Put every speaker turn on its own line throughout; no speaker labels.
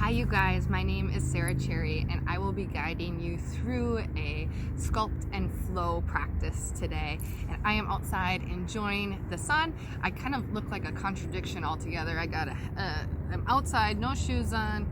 Hi you guys, my name is Sarah Cherry and I will be guiding you through a sculpt and flow practice today. And I am outside enjoying the sun. I kind of look like a contradiction altogether. I'm outside, no shoes on,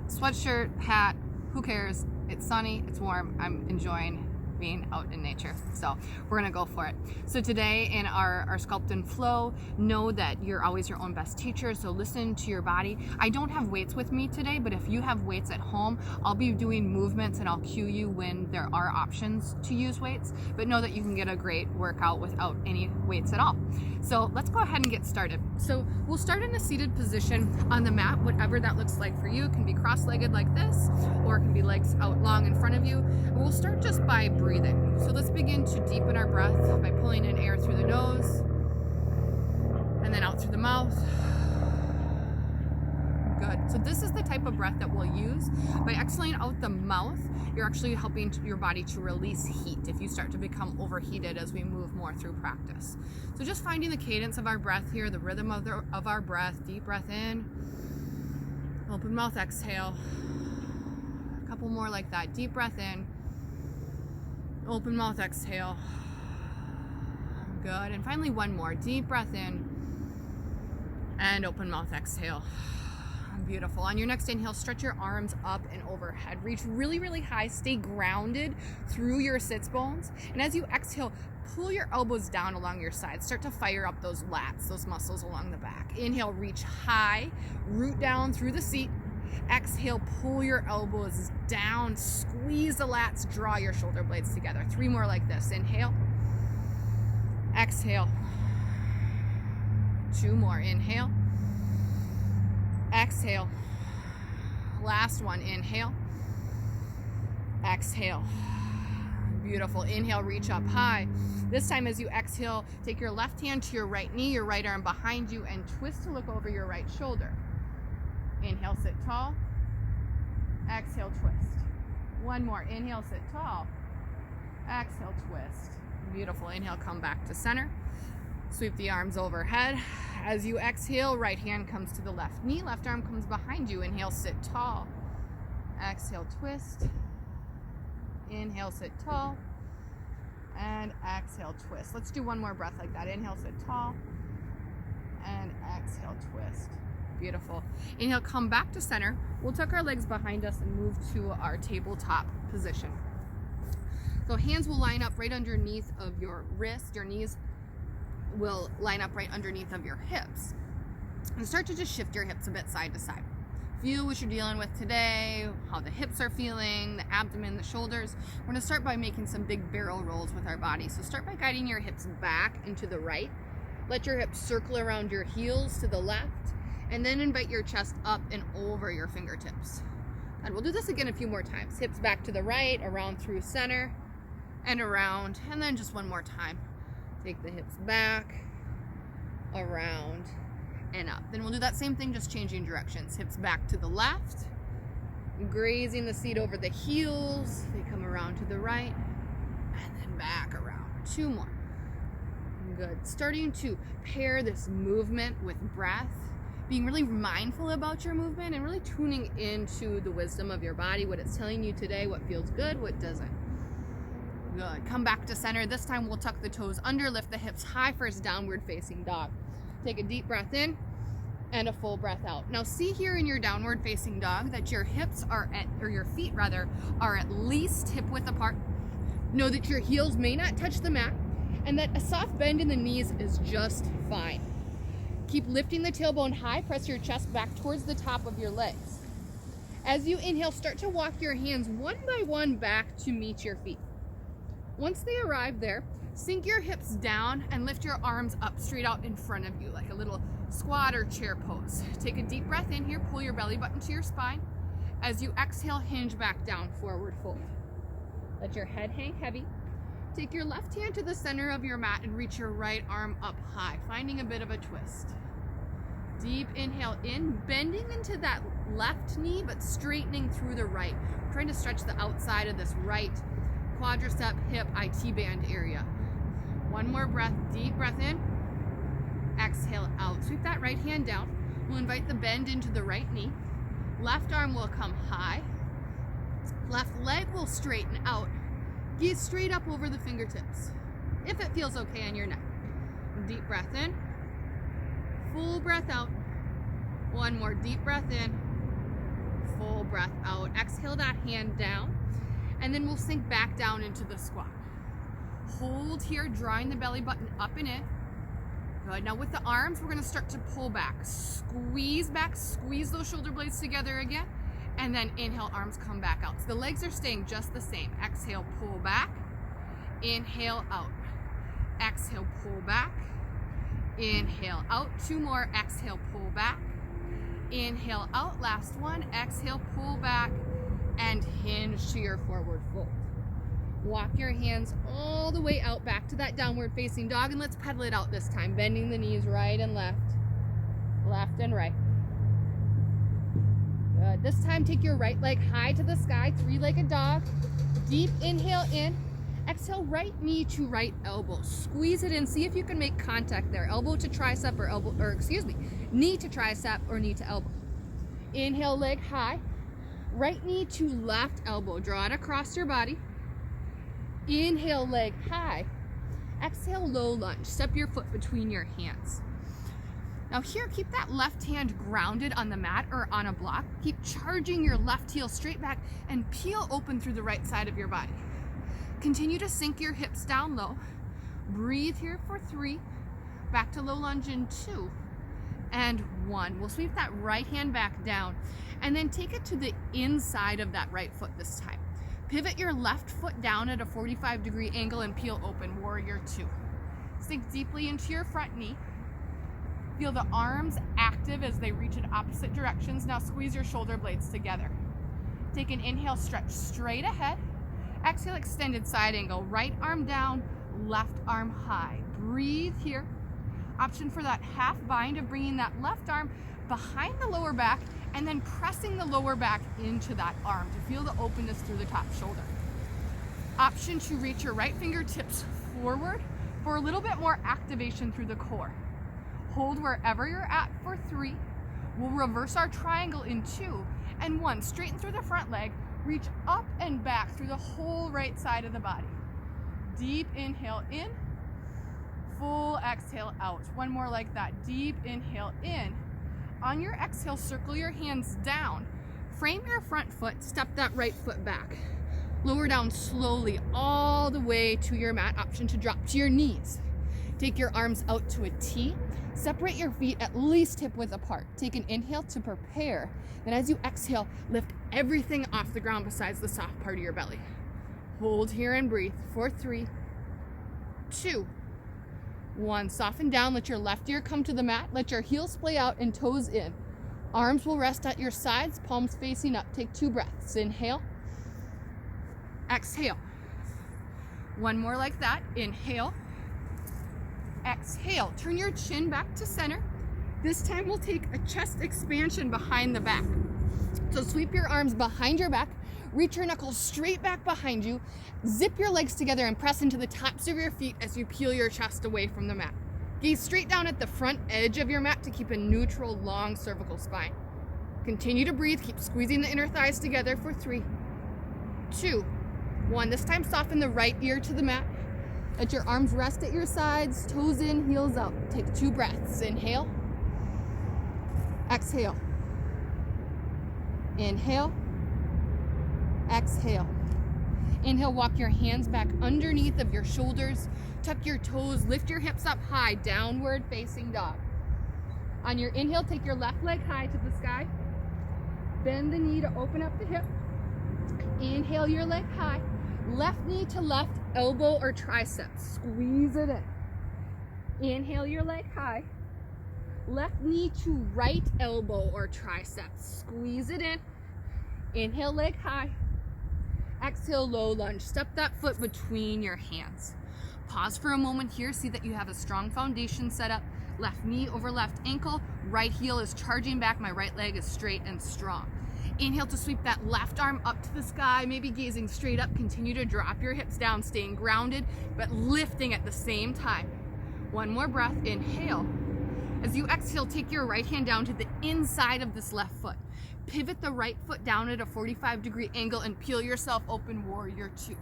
sweatshirt, hat, who cares? It's sunny, it's warm, I'm enjoying being out in nature. So we're gonna go for it. So today in our sculpt and flow, know that you're always your own best teacher, so listen to your body. I don't have weights with me today, but if you have weights at home, I'll be doing movements and I'll cue you when there are options to use weights, but know that you can get a great workout without any weights at all. So let's go ahead and get started. So we'll start in a seated position on the mat, whatever that looks like for you. It can be cross-legged like this, or it can be legs out long in front of you. And we'll start just by breathing. So let's begin to deepen our breath by pulling in air through the nose and then out through the mouth. Good. So this is the type of breath that we'll use. By exhaling out the mouth, you're actually helping your body to release heat if you start to become overheated as we move more through practice. So just finding the cadence of our breath here, the rhythm of our breath. Deep breath in, open mouth, exhale. A couple more like that. Deep breath in, open mouth, exhale. Good. And finally one more. Deep breath in and open mouth, exhale. Beautiful. On your next inhale, stretch your arms up and overhead. Reach really, really high. Stay grounded through your sits bones. And as you exhale, pull your elbows down along your sides. Start to fire up those lats, those muscles along the back. Inhale, reach high, root down through the seat. Exhale, pull your elbows down, squeeze the lats, draw your shoulder blades together. 3 more like this. Inhale, exhale. 2 more. Inhale, exhale. Last one. Inhale, exhale. Beautiful. Inhale, reach up high. This time as you exhale, take your left hand to your right knee, your right arm behind you, and twist to look over your right shoulder. Inhale, sit tall. Exhale, twist. 1 more. Inhale, sit tall. Exhale, twist. Beautiful. Inhale, come back to center. Sweep the arms overhead. As you exhale, right hand comes to the left knee, left arm comes behind you. Inhale, sit tall. Exhale, twist. Inhale, sit tall. And exhale, twist. Let's do 1 more breath like that. Inhale, sit tall. And exhale, twist. Beautiful. Inhale, come back to center. We'll tuck our legs behind us and move to our tabletop position. So hands will line up right underneath of your wrist. Your knees will line up right underneath of your hips. And start to just shift your hips a bit side to side. Feel what you're dealing with today, how the hips are feeling, the abdomen, the shoulders. We're gonna start by making some big barrel rolls with our body. So start by guiding your hips back and to the right. Let your hips circle around your heels to the left, and then invite your chest up and over your fingertips. And we'll do this again a few more times. Hips back to the right, around through center, and around, and then just 1 more time. Take the hips back, around, and up. Then we'll do that same thing, just changing directions. Hips back to the left, grazing the seat over the heels. They come around to the right, and then back around. 2 more. Good. Starting to pair this movement with breath, being really mindful about your movement and really tuning into the wisdom of your body, what it's telling you today, what feels good, what doesn't. Good. Come back to center. This time we'll tuck the toes under, lift the hips high for its downward facing dog. Take a deep breath in and a full breath out. Now see here in your downward facing dog that your hips are your feet rather, are at least hip width apart. Know that your heels may not touch the mat and that a soft bend in the knees is just fine. Keep lifting the tailbone high, press your chest back towards the top of your legs. As you inhale, start to walk your hands 1 by 1 back to meet your feet. Once they arrive there, sink your hips down and lift your arms up straight out in front of you, like a little squat or chair pose. Take a deep breath in here, pull your belly button to your spine. As you exhale, hinge back down, forward fold. Let your head hang heavy. Take your left hand to the center of your mat and reach your right arm up high, finding a bit of a twist. Deep inhale in, bending into that left knee, but straightening through the right. Trying to stretch the outside of this right quadricep, hip, IT band area. 1 more breath, deep breath in, exhale out. Sweep that right hand down. We'll invite the bend into the right knee. Left arm will come high. Left leg will straighten out. Gaze straight up over the fingertips, if it feels okay on your neck. Deep breath in. Full breath out. One more deep breath in. Full breath out. Exhale that hand down. And then we'll sink back down into the squat. Hold here, drawing the belly button up and in. Good. Now with the arms, we're going to start to pull back. Squeeze back, squeeze those shoulder blades together again. And then inhale, arms come back out. So the legs are staying just the same. Exhale, pull back. Inhale, out. Exhale, pull back. Inhale, out. Two more. Exhale, pull back. Inhale, out. Last one. Exhale, pull back. And hinge to your forward fold. Walk your hands all the way out back to that downward facing dog, and let's pedal it out this time, bending the knees right and left and right. Good. This time take your right leg high to the sky, three-legged dog. Deep inhale in. Exhale, right knee to right elbow. Squeeze it in. See if you can make contact there. Elbow to tricep knee to tricep or knee to elbow. Inhale, leg high. Right knee to left elbow. Draw it across your body. Inhale, leg high. Exhale, low lunge. Step your foot between your hands. Now here, keep that left hand grounded on the mat or on a block. Keep charging your left heel straight back and peel open through the right side of your body. Continue to sink your hips down low. Breathe here for 3. Back to low lunge in 2 and 1. We'll sweep that right hand back down and then take it to the inside of that right foot this time. Pivot your left foot down at a 45-degree angle and peel open, warrior 2. Sink deeply into your front knee. Feel the arms active as they reach in opposite directions. Now squeeze your shoulder blades together. Take an inhale, stretch straight ahead. Exhale, extended side angle. Right arm down, left arm high. Breathe here. Option for that half bind of bringing that left arm behind the lower back and then pressing the lower back into that arm to feel the openness through the top shoulder. Option to reach your right fingertips forward for a little bit more activation through the core. Hold wherever you're at for 3. We'll reverse our triangle in 2 and 1. Straighten through the front leg. Reach up and back through the whole right side of the body. Deep inhale in. Full exhale out. One more like that. Deep inhale in. On your exhale, circle your hands down. Frame your front foot. Step that right foot back. Lower down slowly all the way to your mat. Option to drop to your knees. Take your arms out to a T. Separate your feet at least hip width apart. Take an inhale to prepare. Then as you exhale, lift everything off the ground besides the soft part of your belly. Hold here and breathe for 3, 2, 1. Soften down. Let your left ear come to the mat. Let your heels splay out and toes in. Arms will rest at your sides, palms facing up. Take 2 breaths. Inhale. Exhale. One more like that. Inhale. Exhale. Turn your chin back to center. This time we'll take a chest expansion behind the back. So sweep your arms behind your back. Reach your knuckles straight back behind you. Zip your legs together and press into the tops of your feet as you peel your chest away from the mat. Gaze straight down at the front edge of your mat to keep a neutral, long cervical spine. Continue to breathe. Keep squeezing the inner thighs together for 3, 2, 1. This time soften the right ear to the mat. Let your arms rest at your sides, toes in, heels out. Take 2 breaths. Inhale. Exhale. Inhale. Exhale. Inhale, walk your hands back underneath of your shoulders. Tuck your toes, lift your hips up high, downward facing dog. On your inhale, take your left leg high to the sky. Bend the knee to open up the hip. Inhale your leg high. Left knee to left elbow or tricep. Squeeze it in. Inhale your leg high. Left knee to right elbow or tricep. Squeeze it in. Inhale, leg high. Exhale, low lunge. Step that foot between your hands. Pause for a moment here. See that you have a strong foundation set up. Left knee over left ankle. Right heel is charging back. My right leg is straight and strong. Inhale to sweep that left arm up to the sky, maybe gazing straight up. Continue to drop your hips down, staying grounded, but lifting at the same time. One more breath. Inhale. As you exhale, take your right hand down to the inside of this left foot. Pivot the right foot down at a 45-degree angle and peel yourself open, warrior two.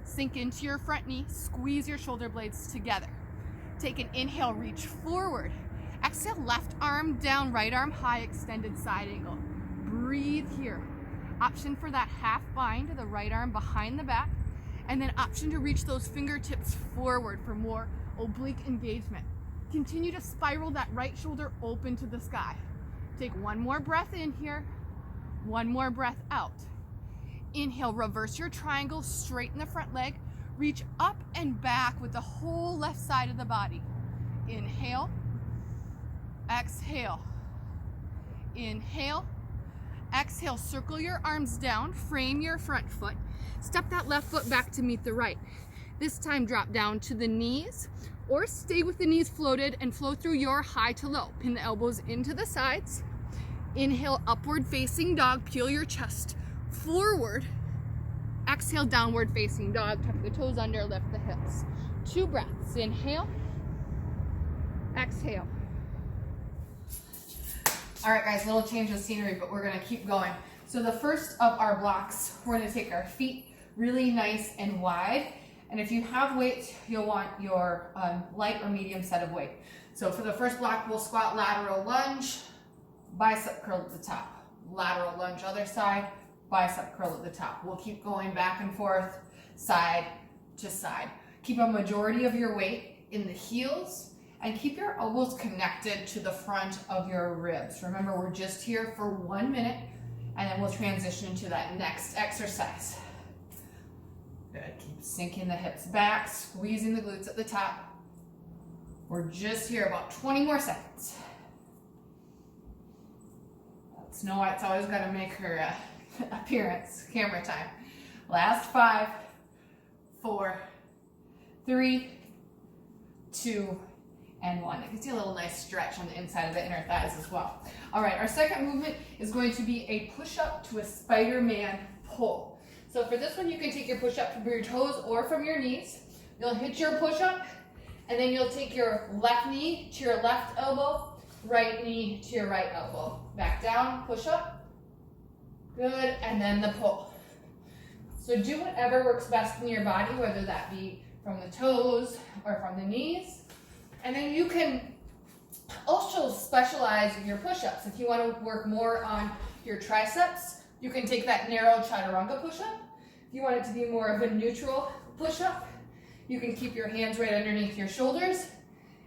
Sink into your front knee, squeeze your shoulder blades together. Take an inhale, reach forward. Exhale, left arm down, right arm high, extended side angle. Breathe here. Option for that half bind to the right arm behind the back, and then option to reach those fingertips forward for more oblique engagement. Continue to spiral that right shoulder open to the sky. Take one more breath in here, one more breath out. Inhale, reverse your triangle, straighten the front leg, reach up and back with the whole left side of the body. Inhale, exhale, inhale, exhale, circle your arms down, frame your front foot, step that left foot back to meet the right. This time drop down to the knees, or stay with the knees floated and flow through your high to low. Pin the elbows into the sides. Inhale, upward facing dog, peel your chest forward. Exhale, downward facing dog, tuck the toes under, lift the hips. 2 breaths, inhale, exhale. All right, guys, little change of scenery, but we're gonna keep going. So the first of our blocks, we're gonna take our feet really nice and wide. And if you have weights, you'll want your light or medium set of weight. So for the first block, we'll squat lateral lunge, bicep curl at the top. Lateral lunge other side, bicep curl at the top. We'll keep going back and forth, side to side. Keep a majority of your weight in the heels and keep your elbows connected to the front of your ribs. Remember, we're just here for 1 minute and then we'll transition to that next exercise. Good, keep sinking the hips back, squeezing the glutes at the top. We're just here about 20 more seconds. Snow White's always got to make her appearance, camera time. Last 5, 4, 3, 2, and 1. It gives you a little nice stretch on the inside of the inner thighs as well. All right, our second movement is going to be a push-up to a Spider-Man pull. So for this one, you can take your push-up from your toes or from your knees. You'll hit your push-up, and then you'll take your left knee to your left elbow, right knee to your right elbow. Back down, push up. Good, and then the pull. So do whatever works best in your body, whether that be from the toes or from the knees. And then you can also specialize your push-ups. If you want to work more on your triceps, you can take that narrow chaturanga push-up. If you want it to be more of a neutral push-up, you can keep your hands right underneath your shoulders.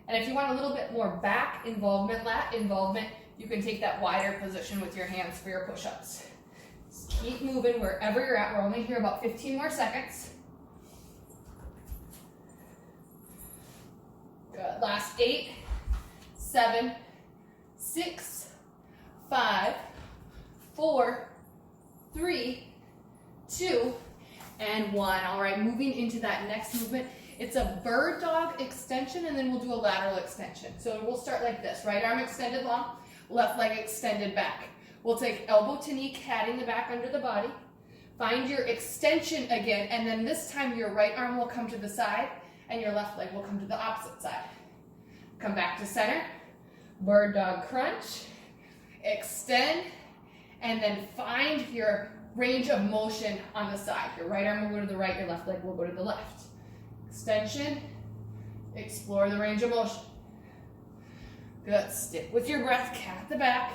And if you want a little bit more back involvement, lat involvement, you can take that wider position with your hands for your push-ups. Just keep moving wherever you're at. We're only here about 15 more seconds. Good. Last 8, 7, 6, 5, 4, 3, 2, and 1. All right, moving into that next movement. It's a bird dog extension, and then we'll do a lateral extension. So we'll start like this. Right arm extended long, left leg extended back. We'll take elbow to knee, catting the back under the body. Find your extension again, and then this time your right arm will come to the side, and your left leg will come to the opposite side. Come back to center. Bird dog crunch. Extend, and then find your range of motion on the side. Your right arm will go to the right, your left leg will go to the left. Extension, explore the range of motion. Good, stick with your breath, cat the back,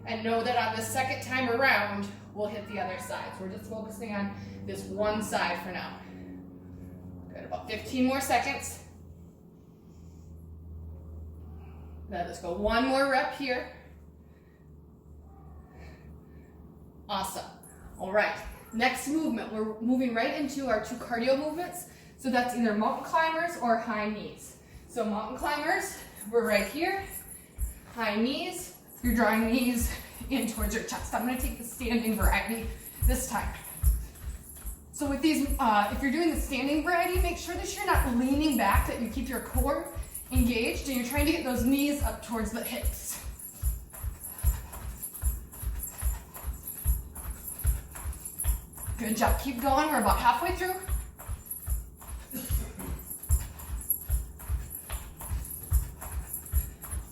and know that on the second time around, we'll hit the other side. So we're just focusing on this one side for now. Good, about 15 more seconds. Good, let's go one more rep here. Awesome. All right, next movement, we're moving right into our 2 cardio movements. So that's either mountain climbers or high knees. So mountain climbers, we're right here. High knees, you're drawing knees in towards your chest. I'm gonna take the standing variety this time. So with these, if you're doing the standing variety, make sure that you're not leaning back, that you keep your core engaged and you're trying to get those knees up towards the hips. Good job, keep going, we're about halfway through.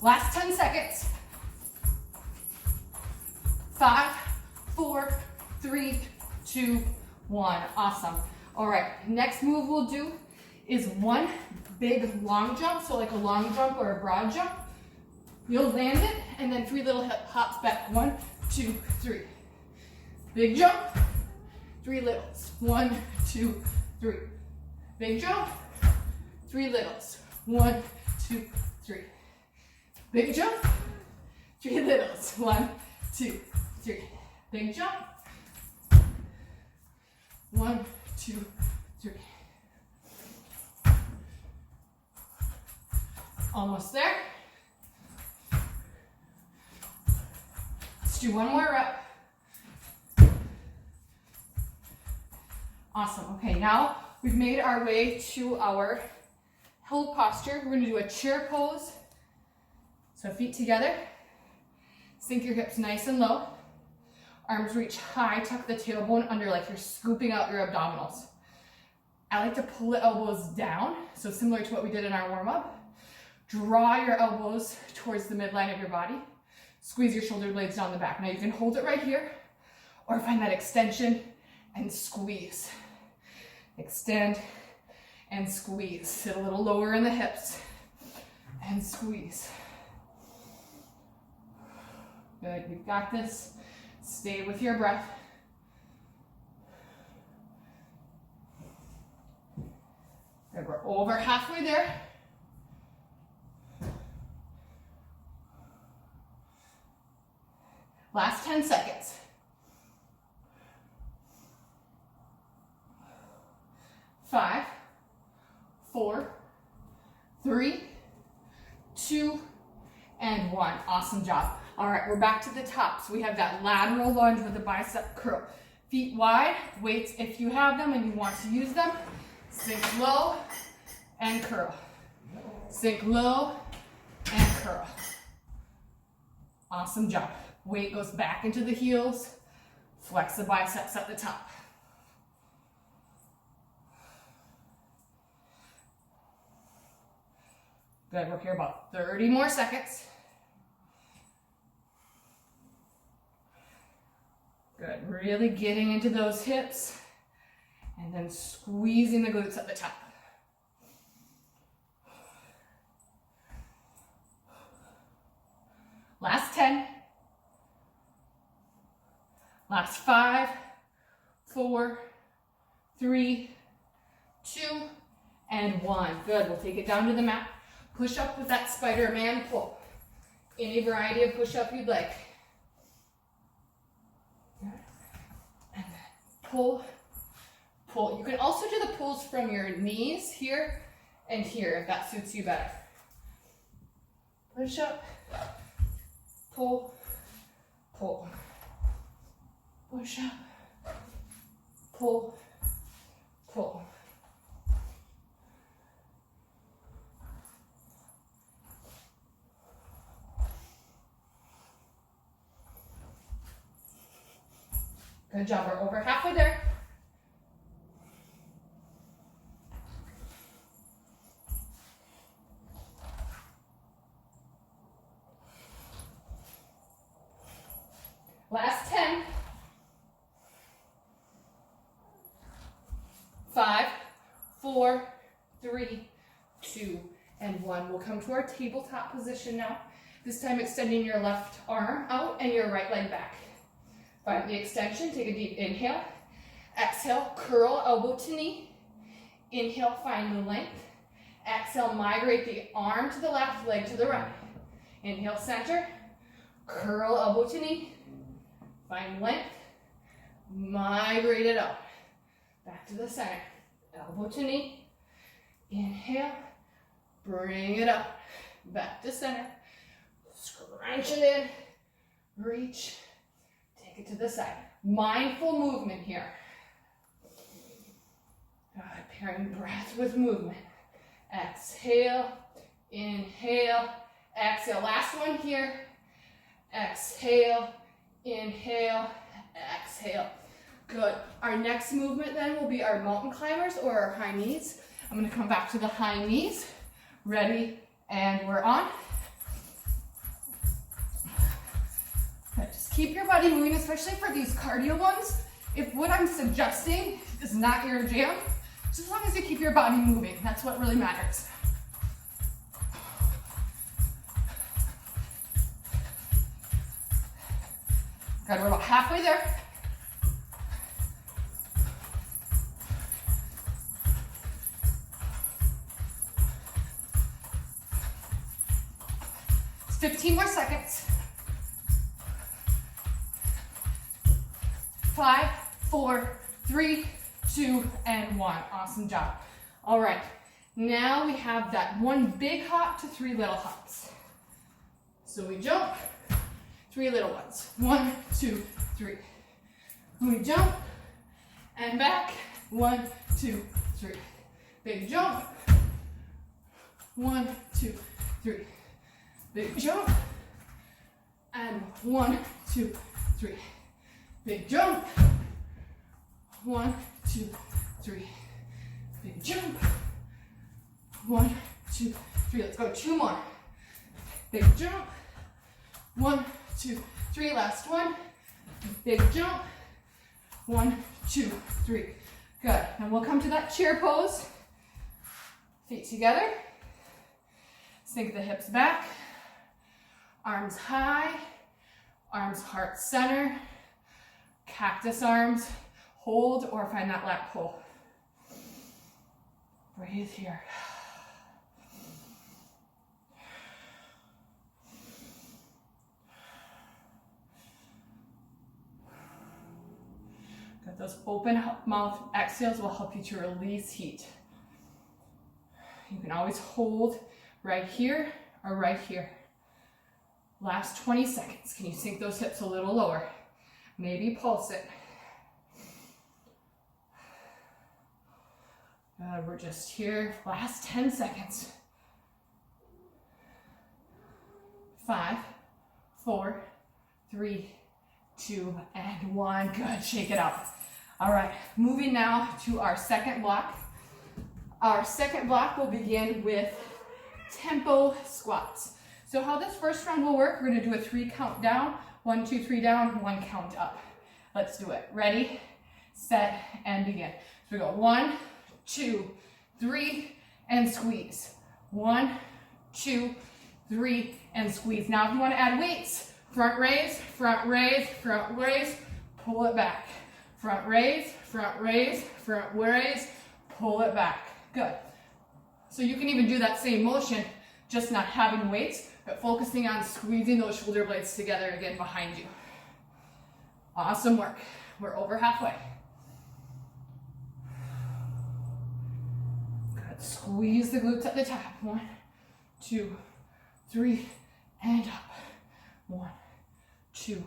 Last 10 seconds. 5, 4, 3, 2, 1. Awesome. All right, next move we'll do is one big long jump, so like a long jump or a broad jump. You'll land it, and then 3 little hops back. 1, 2, 3. Big jump, 3 littles. 1, 2, 3. Big jump, 3 littles. 1, 2, 3. Big jump, 3 littles. 1, 2, 3. Big jump. 1, 2, 3. Almost there. Let's do one more rep. Awesome. Okay, now we've made our way to our hill posture. We're going to do a chair pose. So feet together. Sink your hips nice and low. Arms reach high, tuck the tailbone under like you're scooping out your abdominals. I like to pull the elbows down, so similar to what we did in our warm-up. Draw your elbows towards the midline of your body. Squeeze your shoulder blades down the back. Now you can hold it right here, or find that extension and squeeze. Extend and squeeze. Sit a little lower in the hips and squeeze. Good, you've got this. Stay with your breath. Good, we're over halfway there. Last 10 seconds. 5, 4, 3, 2, and 1. Awesome job. All right, we're back to the top. So we have that lateral lunge with the bicep curl. Feet wide, weights if you have them and you want to use them. Sink low and curl. Sink low and curl. Awesome job. Weight goes back into the heels. Flex the biceps at the top. Good, we're here about 30 more seconds. Good, really getting into those hips and then squeezing the glutes at the top. Last 10. Last 5, 4, 3, 2, and 1. Good, we'll take it down to the mat. Push up with that Spider-Man pull. Any variety of push-up you'd like. And then pull, pull. You can also do the pulls from your knees here and here if that suits you better. Push up, pull, pull. Push up, pull, pull. Good job, we're over halfway there. Last 10. 5, 4, 3, 2, and 1. We'll come to our tabletop position now. This time extending your left arm out and your right leg back. Find the extension, take a deep inhale. Exhale, curl elbow to knee. Inhale, find the length. Exhale, migrate the arm to the left, leg to the right. Inhale, center. Curl elbow to knee. Find length. Migrate it out. Back to the center. Elbow to knee. Inhale. Bring it up. Back to center. Scrunch it in. Reach. Take it to the side. Mindful movement here. Good. Pairing breath with movement. Exhale. Inhale. Exhale. Last one here. Exhale. Inhale. Exhale. Good. Our next movement then will be our mountain climbers or our high knees. I'm going to come back to the high knees. Ready, and we're on. Keep your body moving, especially for these cardio ones. If what I'm suggesting is not your jam, just as long as you keep your body moving, that's what really matters. Good, we're about halfway there. It's 15 more seconds. 5, 4, 3, 2, and 1. Awesome job. All right, now we have that one big hop to 3 little hops. So we jump, 3 little ones. 1, 2, 3. We jump and back. 1, 2, 3. Big jump. 1, 2, 3. Big jump. And 1, 2, 3. Big jump. 1, 2, 3. Big jump. 1, 2, 3. Let's go 2 more. Big jump. 1, 2, 3. Last one. Big jump. 1, 2, 3. Good. And we'll come to that chair pose. Feet together. Sink the hips back. Arms high. Arms heart center. Cactus arms. Hold or find that lat pull. Breathe here. Good. Those open mouth exhales will help you to release heat. You can always hold right here or right here. Last 20 seconds. Can you sink those hips a little lower? Maybe pulse it. Good, we're just here. Last 10 seconds. 5, 4, 3, 2, and 1. Good, shake it out. All right, moving now to our second block. Our second block will begin with tempo squats. So how this first round will work, we're gonna do a 3 count down, 1, 2, 3 down, 1 count up. Let's do it. Ready, set, and begin. So we go 1, 2, 3, and squeeze. 1, 2, 3, and squeeze. Now if you want to add weights, front raise, front raise, front raise, pull it back. Front raise, front raise, front raise, pull it back. Good. So you can even do that same motion, just not having weights, but focusing on squeezing those shoulder blades together again behind you. Awesome work. We're over halfway. Good. Squeeze the glutes at the top. 1, 2, 3, and up. 1, 2,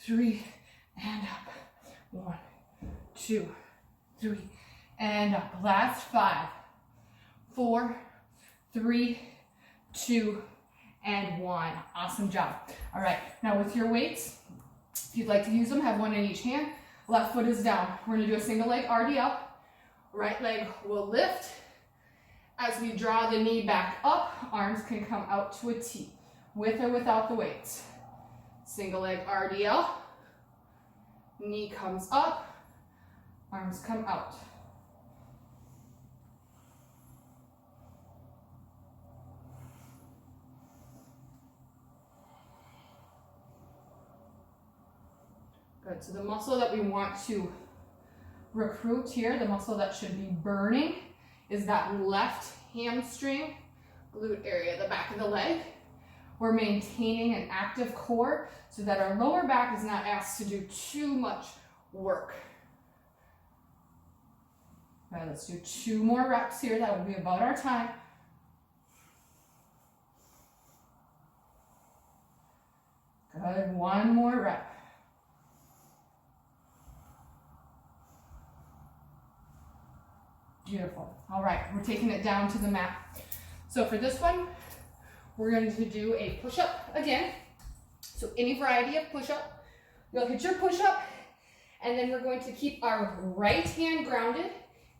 3, and up. 1, 2, 3, and up. Last 5, 4, 3, 2, and 1. Awesome job. All right, now with your weights, if you'd like to use them, have one in each hand. Left foot is down. We're gonna do a single leg RDL. Right leg will lift. As we draw the knee back up, arms can come out to a T, with or without the weights. Single leg RDL. Knee comes up, arms come out. Good, so the muscle that we want to recruit here, the muscle that should be burning, is that left hamstring glute area, the back of the leg. We're maintaining an active core so that our lower back is not asked to do too much work. All right, let's do 2 more reps here. That will be about our time. Good, 1 more rep. Beautiful. All right, we're taking it down to the mat. So for this one, we're going to do a push-up again. So any variety of push-up. You'll hit your push-up, and then we're going to keep our right hand grounded.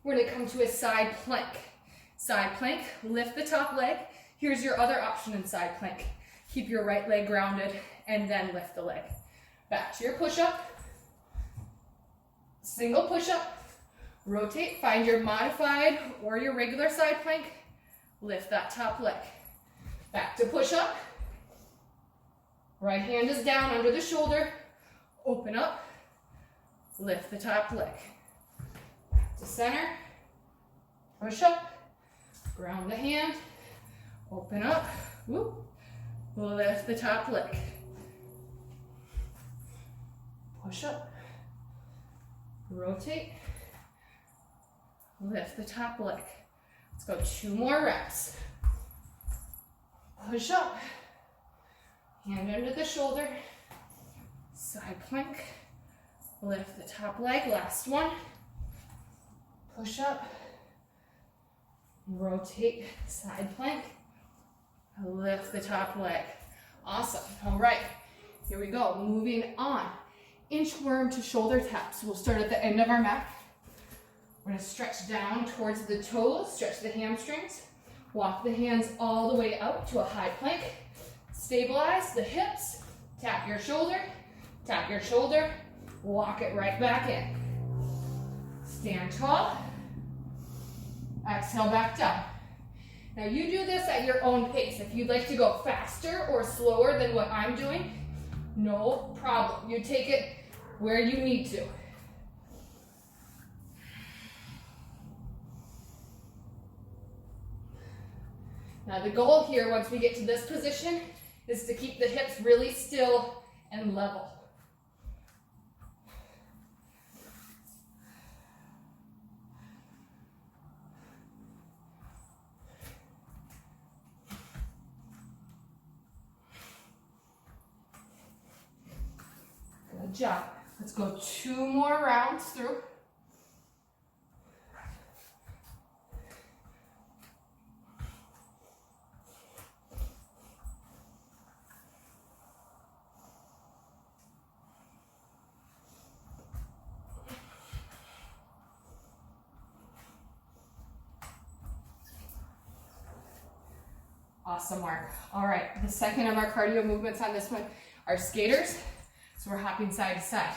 We're going to come to a side plank. Side plank, lift the top leg. Here's your other option in side plank. Keep your right leg grounded, and then lift the leg. Back to your push-up. Single push-up. Rotate, find your modified or your regular side plank. Lift that top leg. Back to push-up. Right hand is down under the shoulder. Open up. Lift the top leg. Back to center. Push up. Ground the hand. Open up. Whoop. Lift the top leg. Push up. Rotate. Lift the top leg. Let's go 2 more reps. Push up. Hand under the shoulder. Side plank. Lift the top leg. Last one. Push up. Rotate. Side plank. Lift the top leg. Awesome. All right. Here we go. Moving on. Inchworm to shoulder taps. We'll start at the end of our mat. We're going to stretch down towards the toes, stretch the hamstrings, walk the hands all the way out to a high plank, stabilize the hips, tap your shoulder, walk it right back in. Stand tall, exhale back down. Now you do this at your own pace. If you'd like to go faster or slower than what I'm doing, no problem. You take it where you need to. Now the goal here, once we get to this position, is to keep the hips really still and level. Good job. Let's go 2 more rounds through. Awesome work. All right, the second of our cardio movements on this one are skaters. So we're hopping side to side.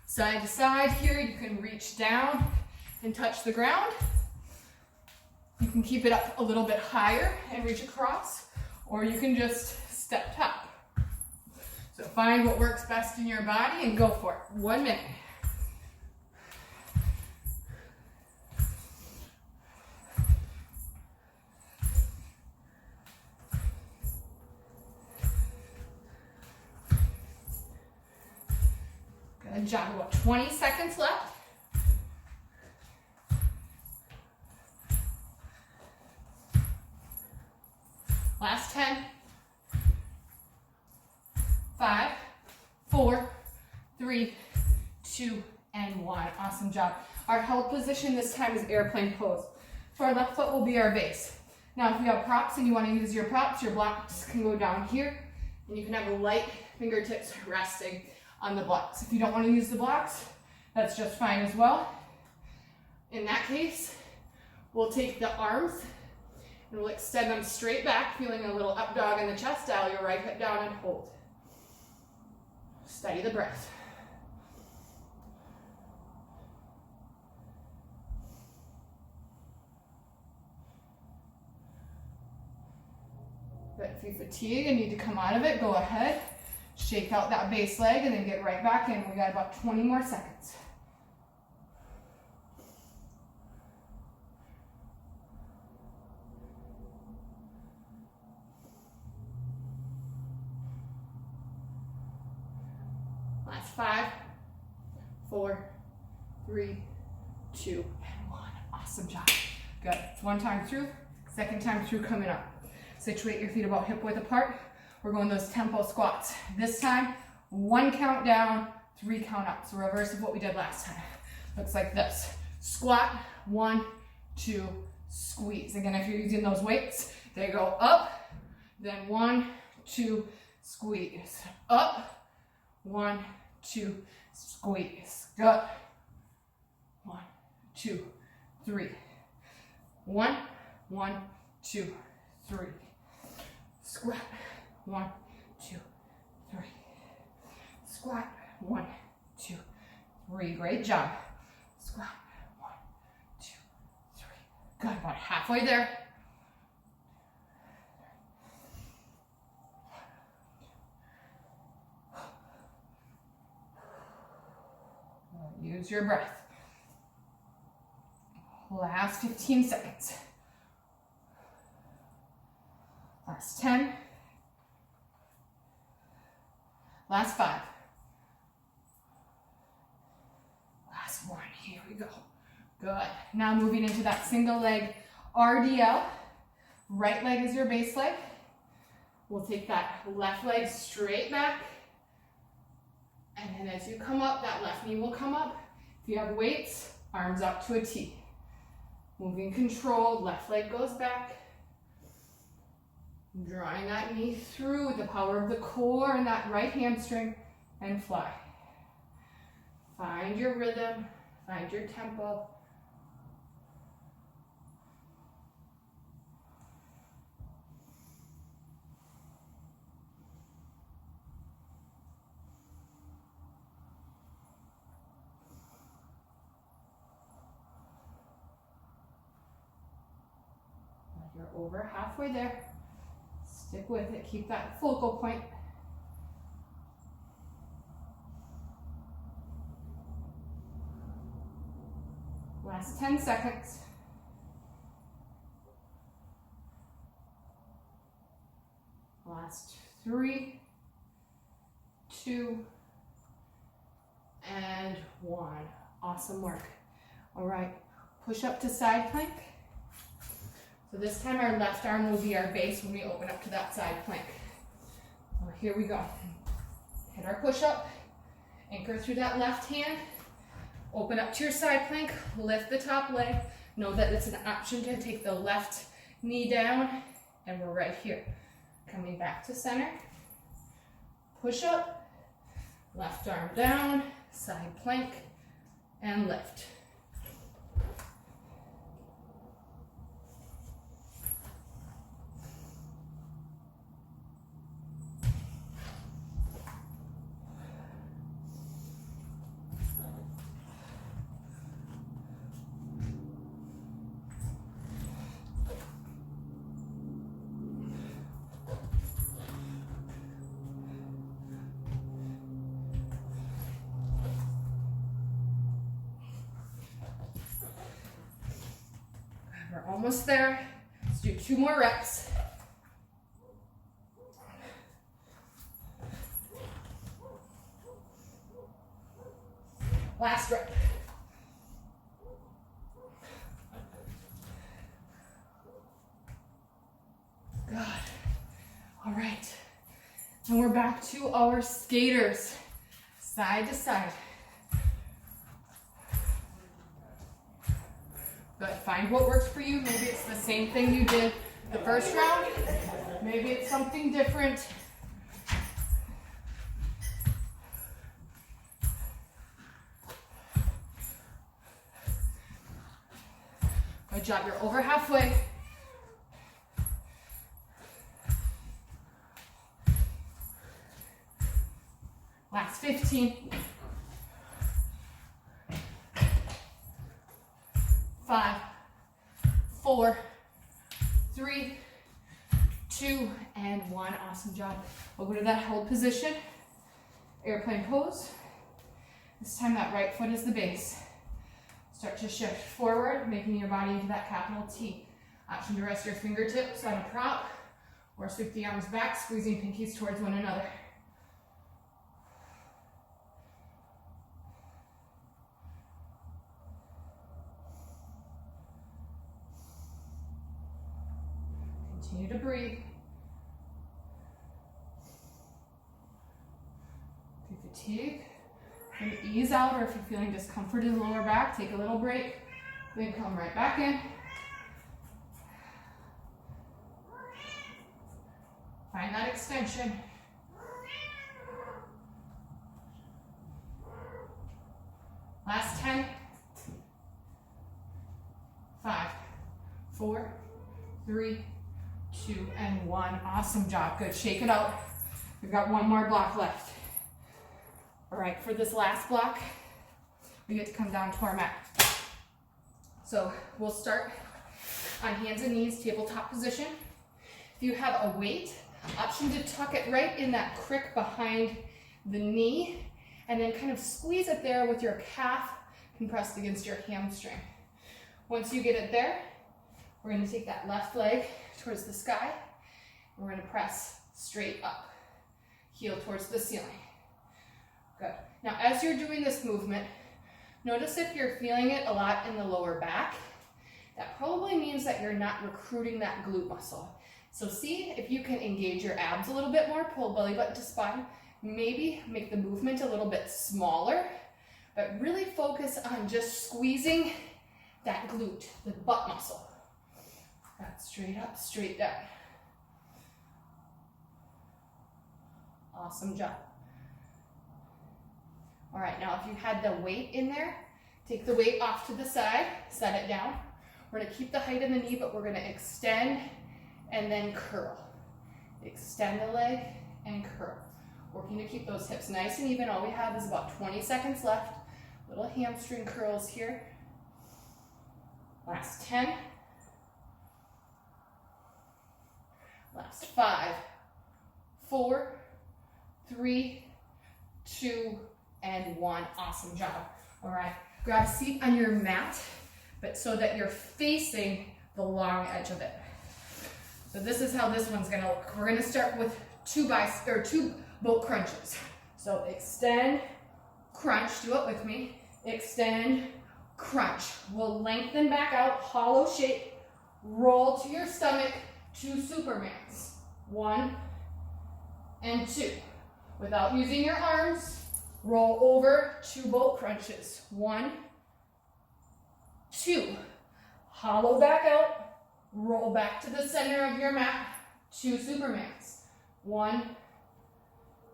Side to side here, you can reach down and touch the ground. You can keep it up a little bit higher and reach across, or you can just step top. So find what works best in your body and go for it. 1 minute. Good job. About 20 seconds left. Last 10. 5, 4, 3, 2, and 1. Awesome job. Our held position this time is airplane pose. So our left foot will be our base. Now if you have props and you want to use your props, your blocks can go down here, and you can have light fingertips resting on the blocks. If you don't want to use the blocks, that's just fine as well. In that case, we'll take the arms and we'll extend them straight back, feeling a little up dog in the chest. Dial your right hip down and hold. Steady the breath. But if you fatigue and need to come out of it, go ahead. Shake out that base leg and then get right back in. We got about 20 more seconds. Last 5, 4, 3, 2, and 1. Awesome job. Good. It's 1 time through, 2nd time through coming up. Situate your feet about hip width apart. We're going those tempo squats. This time, 1 count down, 3 count up. So reverse of what we did last time. Looks like this. Squat, 1, 2, squeeze. Again, if you're using those weights, they go up, then 1, 2, squeeze. Up, 1, 2, squeeze. Good. 1, 2, 3. 1, 1, 2, 3. Squat. 1, 2, 3. Squat. 1, 2, 3. Great job. Squat. 1, 2, 3. Good. About halfway there. Use your breath. Last 15 seconds. Last 10. Last 5. Last 1. Here we go. Good. Now moving into that single leg RDL. Right leg is your base leg. We'll take that left leg straight back. And then as you come up, that left knee will come up. If you have weights, arms up to a T. Moving controlled, left leg goes back. Drawing that knee through with the power of the core and that right hamstring, and fly. Find your rhythm, find your tempo. You're over halfway there. Stick with it. Keep that focal point. Last 10 seconds. Last 3, 2, and 1. Awesome work. All right, push up to side plank. So this time our left arm will be our base when we open up to that side plank. So here we go. Hit our push up, anchor through that left hand, open up to your side plank, lift the top leg. Know that it's an option to take the left knee down, and we're right here. Coming back to center, push up, left arm down, side plank, and lift. We're almost there. Let's do 2 more reps. Last rep. Good. All right. And we're back to our skaters, side to side. Good. Find what works for you. Maybe it's the same thing you did the first round. Maybe it's something different. Good job. You're over halfway. Last 15. 5, 4, 3, 2, and 1. Awesome job. We'll go to that hold position. Airplane pose. This time that right foot is the base. Start to shift forward, making your body into that capital T. Option to rest your fingertips on a prop or sweep the arms back, squeezing pinkies towards one another. Continue to breathe. If you fatigue, then ease out, or if you're feeling discomfort in the lower back, take a little break, then come right back in. Find that extension. Last 10. 5, 4, 3, 2, and 1. Awesome job. Good. Shake it out. We've got one more block left. All right, for this last block, we get to come down to our mat. So we'll start on hands and knees, tabletop position. If you have a weight, option to tuck it right in that crick behind the knee, and then kind of squeeze it there with your calf compressed against your hamstring. Once you get it there, we're going to take that left leg towards the sky. We're going to press straight up, heel towards the ceiling. Good. Now, as you're doing this movement, notice if you're feeling it a lot in the lower back. That probably means that you're not recruiting that glute muscle. So see if you can engage your abs a little bit more, pull belly button to spine, maybe make the movement a little bit smaller, but really focus on just squeezing that glute, the butt muscle. That's straight up, straight down. Awesome job. All right, now if you had the weight in there, take the weight off to the side, set it down. We're gonna keep the height in the knee, but we're gonna extend and then curl. Extend the leg and curl. Working to keep those hips nice and even. All we have is about 20 seconds left. Little hamstring curls here. Last 10. Last 5, 4, 3, 2, and 1. Awesome job. All right, grab a seat on your mat, but so that you're facing the long edge of it. So this is how this one's gonna look. We're gonna start with two boat crunches. So extend, crunch, do it with me. Extend, crunch. We'll lengthen back out, hollow shape, roll to your stomach, 2 Supermans. 1 and 2. Without using your arms, roll over, 2 boat crunches. 1, 2. Hollow back out, roll back to the center of your mat, 2 Supermans. 1,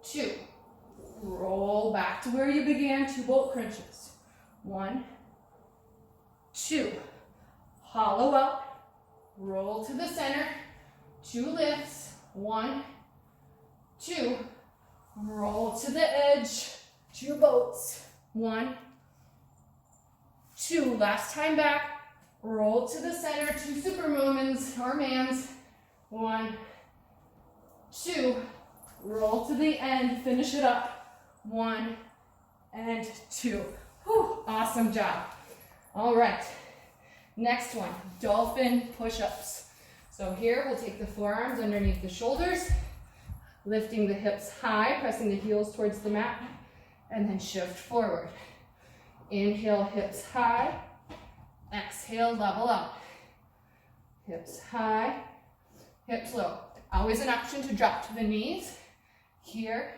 2. Roll back to where you began, 2 boat crunches. 1, 2. Hollow out, roll to the center, 2 lifts. 1, 2. Roll to the edge, 2 boats. 1, 2. Last time back, roll to the center, 2 Supermomans or mans. 1, 2. Roll to the end, finish it up. 1 and 2. Whew, awesome job. All right, next one, dolphin push-ups. So here we'll take the forearms underneath the shoulders, lifting the hips high, pressing the heels towards the mat, and then shift forward. Inhale, hips high. Exhale, level out. Hips high, hips low. Always an option to drop to the knees. Here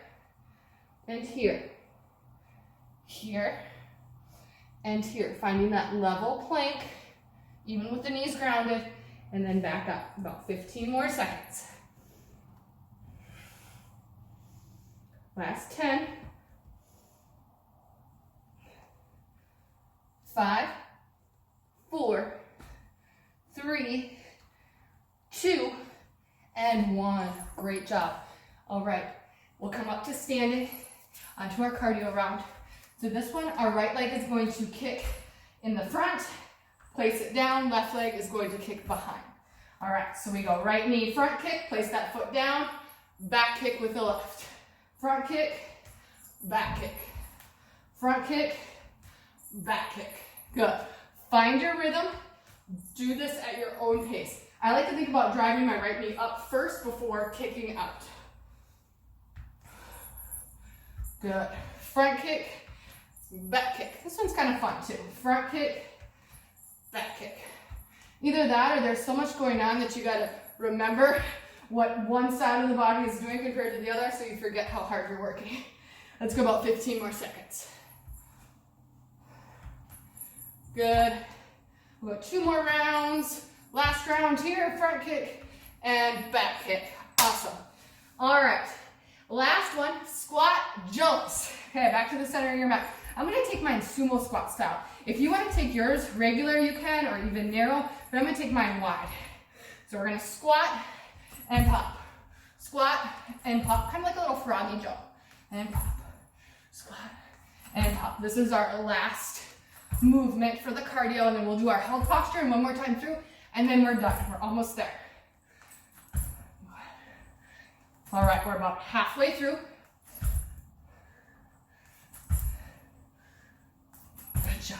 and here. Here and here. Finding that level plank, even with the knees grounded, and then back up. About 15 more seconds. Last 10. 5, 4, 3, 2, and 1. Great job. All right, we'll come up to standing onto our cardio round. So this one, our right leg is going to kick in the front, place it down, left leg is going to kick behind. All right, so we go right knee, front kick, place that foot down, back kick with the left. Front kick, back kick. Front kick, back kick. Good. Find your rhythm. Do this at your own pace. I like to think about driving my right knee up first before kicking out. Good. Front kick, back kick. This one's kind of fun too. Front kick, back kick. Either that or there's so much going on that you got to remember what one side of the body is doing compared to the other, so you forget how hard you're working. Let's go about 15 more seconds. Good. We'll go 2 more rounds. Last round here, front kick and back kick. Awesome. All right. Last one, squat jumps. Okay, back to the center of your mat. I'm going to take mine sumo squat style. If you want to take yours regular, you can, or even narrow, but I'm going to take mine wide. So we're going to squat and pop. Squat and pop, kind of like a little froggy jump. And pop. squat, and pop. This is our last movement for the cardio, and then we'll do our held posture and one more time through, and then we're done. We're almost there. All right, we're about halfway through. Good job.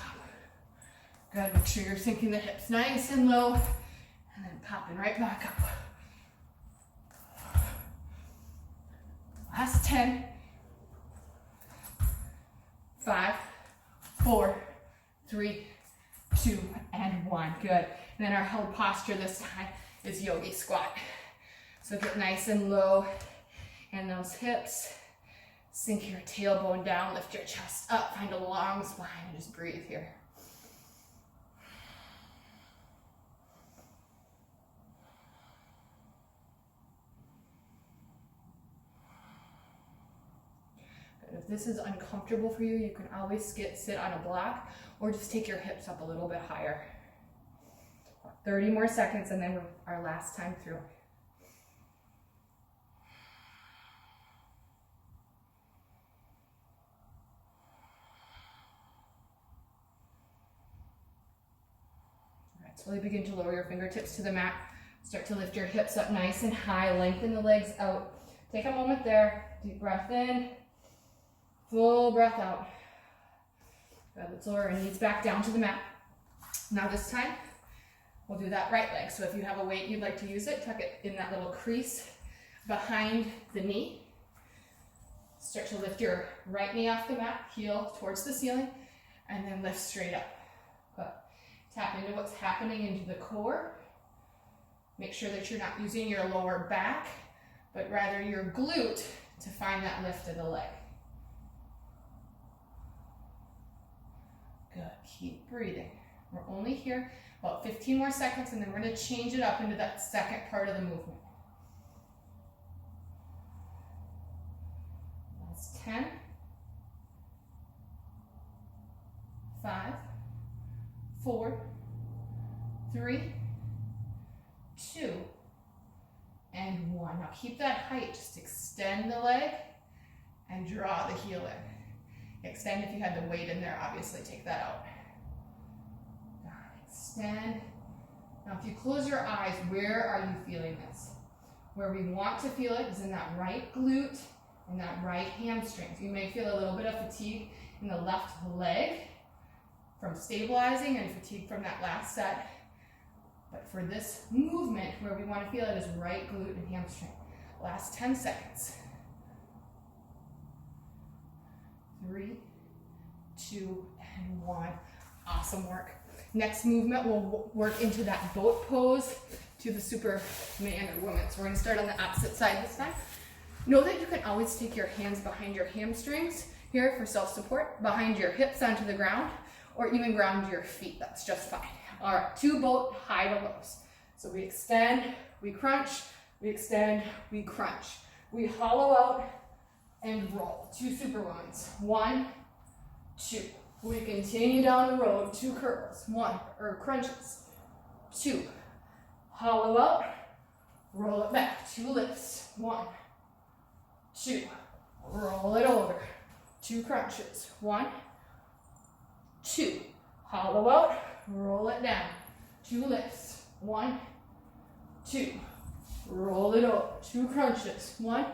Good, make sure you're sinking the hips nice and low, and then popping right back up. Last 10. 5, 4, 3, 2, and 1. Good. And then our held posture this time is yogi squat. So get nice and low in those hips. Sink your tailbone down, lift your chest up, find a long spine, and just breathe here. If this is uncomfortable for you, you can always sit on a block or just take your hips up a little bit higher. 30 more seconds, and then our last time through. All right, slowly begin to lower your fingertips to the mat. Start to lift your hips up nice and high. Lengthen the legs out. Take a moment there. Deep breath in. Full breath out. Good, let's lower our knees back down to the mat. Now this time, we'll do that right leg. So if you have a weight you'd like to use it, tuck it in that little crease behind the knee. Start to lift your right knee off the mat, heel towards the ceiling, and then lift straight up. Good. Tap into what's happening into the core. Make sure that you're not using your lower back, but rather your glute to find that lift of the leg. Good, keep breathing. We're only here about 15 more seconds, and then we're going to change it up into that second part of the movement. That's 10, 5, 4, 3, 2, and 1. Now keep that height. Just extend the leg and draw the heel in. Extend if you had the weight in there, obviously take that out. Extend. Now if you close your eyes, where are you feeling this? Where we want to feel it is in that right glute and that right hamstring. So you may feel a little bit of fatigue in the left leg from stabilizing and fatigue from that last set. But for this movement, where we want to feel it is right glute and hamstring. Last 10 seconds. 3, 2, and 1. Awesome work. Next movement, we'll work into that boat pose to the Superman or woman. So we're going to start on the opposite side this time. Know that you can always take your hands behind your hamstrings here for self-support, behind your hips onto the ground, or even ground your feet. That's just fine. All right, 2 boat high to lows. So we extend, we crunch, we extend, we crunch. We hollow out and roll. 2 super ones. 1, 2. We continue down the road. 2 curls. 1, or crunches. 2. Hollow out. Roll it back. 2 lifts. 1, 2. Roll it over. 2 crunches. 1, 2. Hollow out. Roll it down. 2 lifts. 1, 2. Roll it over. 2 crunches. 1,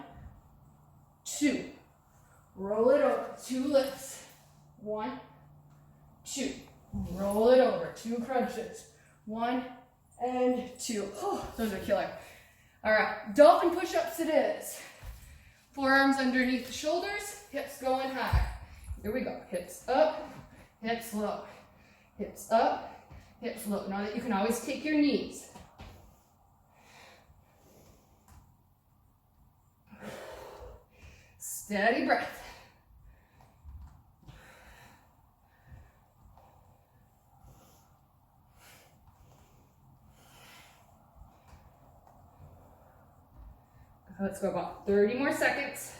2. Roll it over. 2 lifts. 1, 2. Roll it over. 2 crunches. 1 and 2. Oh, those are killer. All right, dolphin push-ups it is. Forearms underneath the shoulders, hips going high. Here we go. Hips up, hips low. Hips up, hips low. Know that you can always take your knees. Steady breath. Let's go about 30 more seconds.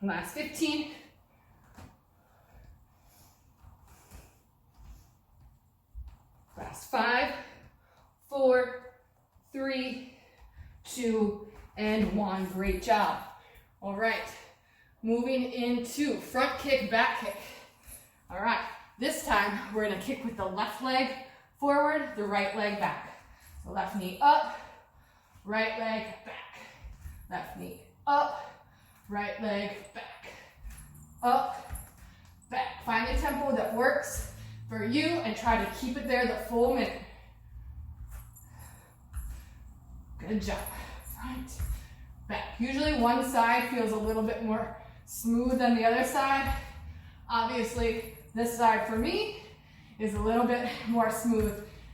Last 15. Last 5, 4, 3, 2, and 1. Great job. All right, moving into front kick, back kick. All right, this time we're gonna kick with the left leg forward, the right leg back. So left knee up, right leg back. Left knee up, right leg back. Up, back. Find a tempo that works for you and try to keep it there the full minute. Good job. Front, back. Usually one side feels a little bit more smooth than the other side. Obviously, this side for me is a little bit more smooth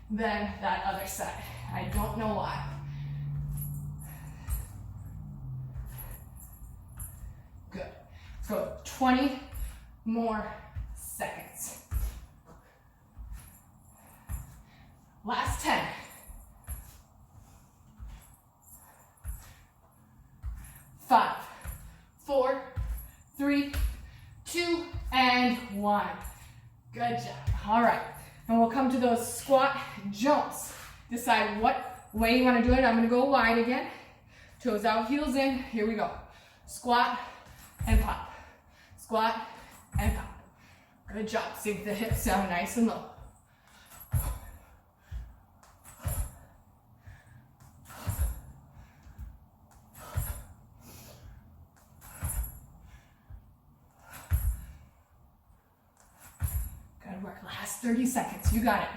than that other side. I don't know why. Good. So 20 more seconds. Last 10. 5, 4, 3, 2, and 1. Good job. All right. And we'll come to those squat jumps. Decide what way you want to do it. I'm going to go wide again. Toes out, heels in. Here we go. Squat and pop. Squat and pop. Good job. Sink the hips down nice and low. Good work. Last 30 seconds. You got it.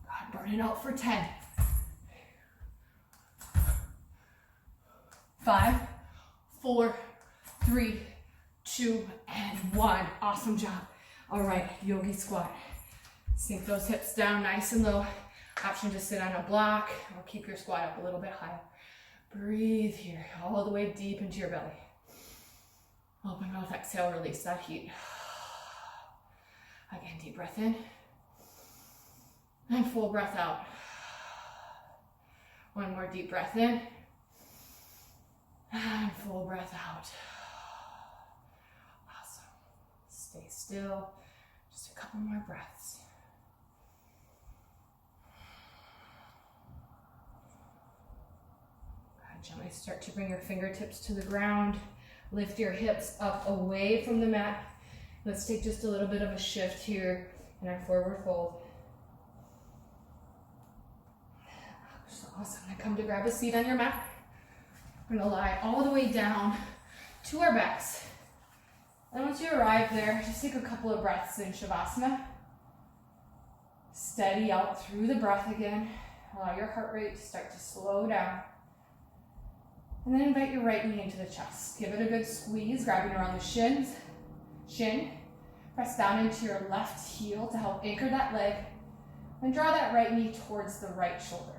God, burn it out for 10. 5, 4, 3, 2, and 1. Awesome job. All right, yogi squat. Sink those hips down nice and low. Option to sit on a block or keep your squat up a little bit higher. Breathe here, all the way deep into your belly. Open mouth, exhale, release that heat. Again, deep breath in. And full breath out. One more deep breath in. And full breath out. Awesome. Stay still. Just a couple more breaths. Gently start to bring your fingertips to the ground. Lift your hips up away from the mat. Let's take just a little bit of a shift here in our forward fold. Awesome. Now come to grab a seat on your mat. We're going to lie all the way down to our backs. And once you arrive there, just take a couple of breaths in Shavasana. Steady out through the breath again. Allow your heart rate to start to slow down. And then invite your right knee into the chest. Give it a good squeeze, grabbing around the shin. Press down into your left heel to help anchor that leg. And draw that right knee towards the right shoulder.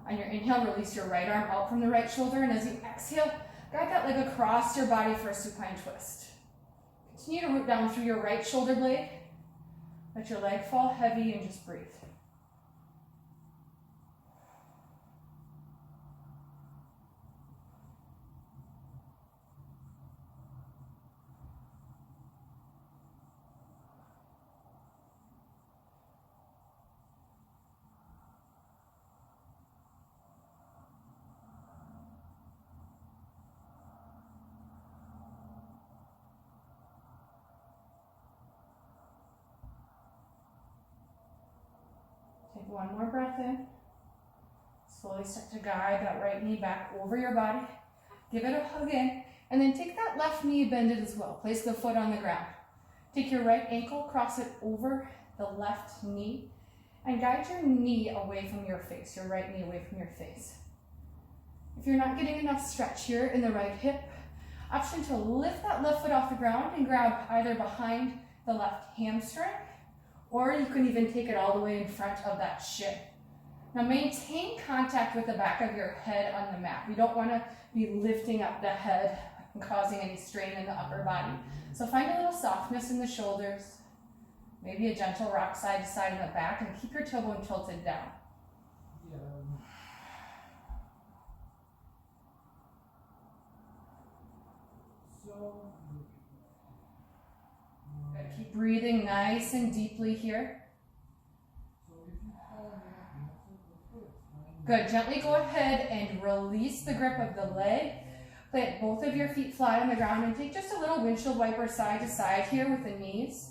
On your inhale, release your right arm out from the right shoulder. And as you exhale, guide that leg across your body for a supine twist. Continue to root down through your right shoulder blade. Let your leg fall heavy and just breathe. Take one more breath in. Slowly start to guide that right knee back over your body. Give it a hug in. And then take that left knee, bend it as well. Place the foot on the ground. Take your right ankle, cross it over the left knee. And guide your knee away from your face, your right knee away from your face. If you're not getting enough stretch here in the right hip, option to lift that left foot off the ground and grab either behind the left hamstring, or you can even take it all the way in front of that shin. Now maintain contact with the back of your head on the mat. We don't want to be lifting up the head and causing any strain in the upper body. So find a little softness in the shoulders, maybe a gentle rock side to side in the back, and keep your tailbone tilted down. Good. Keep breathing nice and deeply here. Good. Gently go ahead and release the grip of the leg. Plant both of your feet flat on the ground and take just a little windshield wiper side to side here with the knees.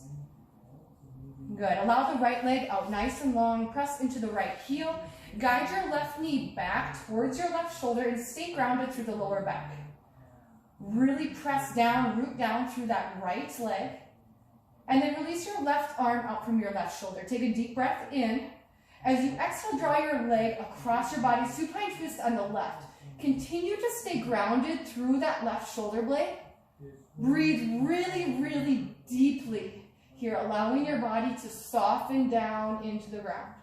Good. Allow the right leg out nice and long. Press into the right heel. Guide your left knee back towards your left shoulder and stay grounded through the lower back. Really press down, root down through that right leg. And then release your left arm out from your left shoulder. Take a deep breath in. As you exhale, draw your leg across your body, supine twist on the left. Continue to stay grounded through that left shoulder blade. Breathe really, really deeply here, allowing your body to soften down into the ground.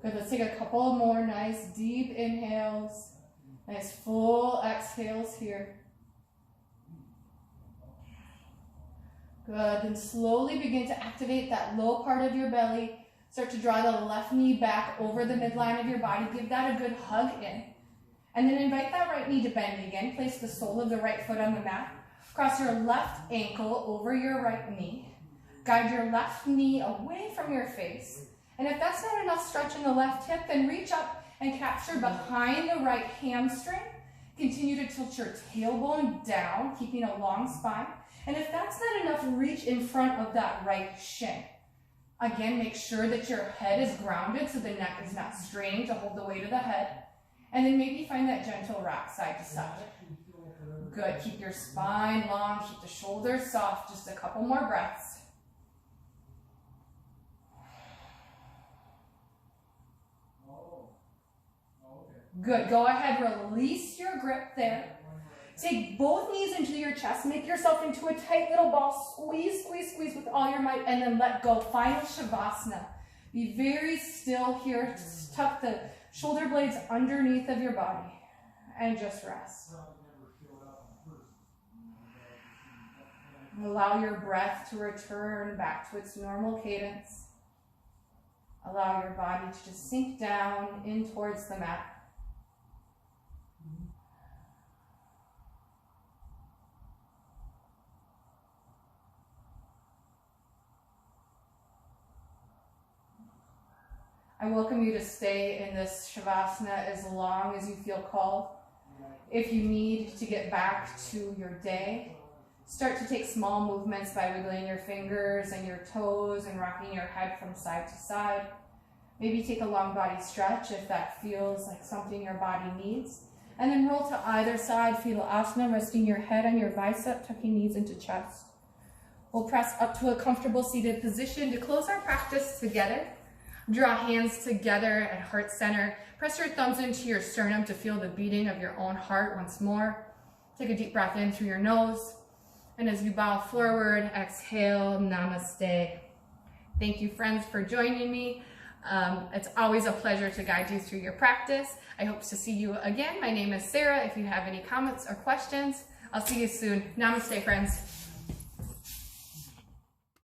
Good, let's take a couple more nice deep inhales. Nice full exhales here. Good, then slowly begin to activate that low part of your belly. Start to draw the left knee back over the midline of your body. Give that a good hug in. And then invite that right knee to bend again. Place the sole of the right foot on the mat. Cross your left ankle over your right knee. Guide your left knee away from your face. And if that's not enough stretch in the left hip, then reach up and capture behind the right hamstring. Continue to tilt your tailbone down, keeping a long spine. And if that's not enough, reach in front of that right shin. Again, make sure that your head is grounded so the neck is not straining to hold the weight of the head. And then maybe find that gentle rock side to side. Good, keep your spine long, keep the shoulders soft, just a couple more breaths. Good, go ahead, release your grip there. Take both knees into your chest, make yourself into a tight little ball, squeeze, squeeze, squeeze with all your might, and then let go. Final Shavasana. Be very still here, tuck the shoulder blades underneath of your body, and just rest. Allow your breath to return back to its normal cadence. Allow your body to just sink down in towards the mat. I welcome you to stay in this Shavasana as long as you feel called. If you need to get back to your day, start to take small movements by wiggling your fingers and your toes and rocking your head from side to side. Maybe take a long body stretch if that feels like something your body needs. And then roll to either side, fetal asana, resting your head on your bicep, tucking knees into chest. We'll press up to a comfortable seated position to close our practice together. Draw hands together at heart center. Press your thumbs into your sternum to feel the beating of your own heart once more. Take a deep breath in through your nose. And as you bow forward, exhale, namaste. Thank you, friends, for joining me. It's always a pleasure to guide you through your practice. I hope to see you again. My name is Sarah. If you have any comments or questions, I'll see you soon. Namaste, friends.